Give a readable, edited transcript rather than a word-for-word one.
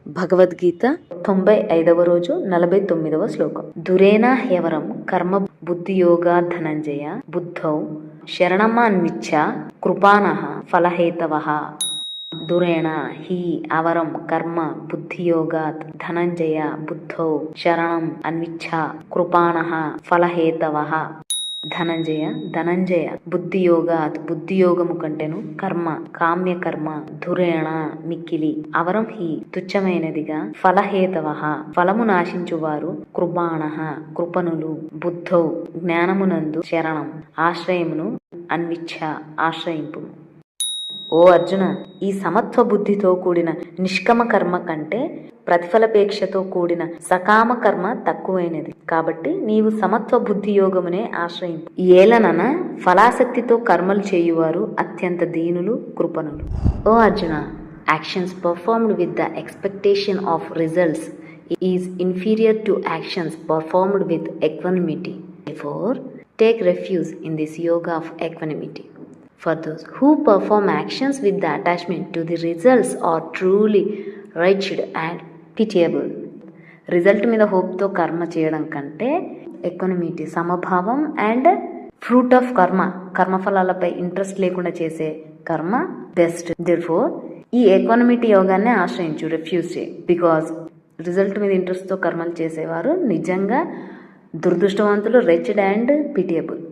భగవద్గీత 95వ రోజు 49వ శ్లోకం. దురేణ హ్యవరం కర్మ బుద్ధియోగా ధనంజయ బుద్ధౌ శరణమాన్విచ్చ కృపానః ఫలహేతవః. దురేణ హి అవరం కర్మ బుద్ధియోగాత్ ధనంజయ బుద్ధౌ శరణం అన్విచ్చ కృపానః ఫలహేతవః. ధనంజయ బుద్ధియోగాత్ బుద్ధియోగము కంటెను కర్మ కామ్యకర్మ ధురేణ మిక్కిలి అవరం హి తుచ్చమైనదిగా ఫలహేతవః ఫలము నాశించువారు కృపాణః కృపణులు బుద్ధౌ జ్ఞానమునందు శరణం ఆశ్రయమును అన్విచ్చ ఆశ్రయింపు. ఓ అర్జున, ఈ సమత్వ బుద్ధితో కూడిన నిష్కమ కర్మ కంటే ప్రతిఫలపేక్షతో కూడిన సకామ కర్మ తక్కువైనది. కాబట్టి నీవు సమత్వ బుద్ధి యోగమునే ఆశ్రయింపు. ఏలనన ఫలాసక్తితో కర్మలు చేయువారు అత్యంత దీనులు కృపణులు. ఓ Arjuna, actions performed with the expectation of results is inferior to actions performed with equanimity. Therefore, take refuge in this yoga of equanimity. For those who perform actions with the attachment to the results are truly wretched and pitiable. Result మీద హోప్తో కర్మ చేయడం కంటే ఎక్వనిమిటీ సమభావం and fruit of కర్మఫలాలపై interest లేకుండా చేసే కర్మ best. Therefore ఈ ఎక్వనిమిటీ యోగాన్ని ఆశ్రయించు, రిఫ్యూజ్ చేయి. బికాజ్ రిజల్ట్ మీద ఇంట్రెస్ట్తో కర్మలు చేసేవారు నిజంగా దురదృష్టవంతులు, రెచ్డ్ అండ్ పిటియబుల్.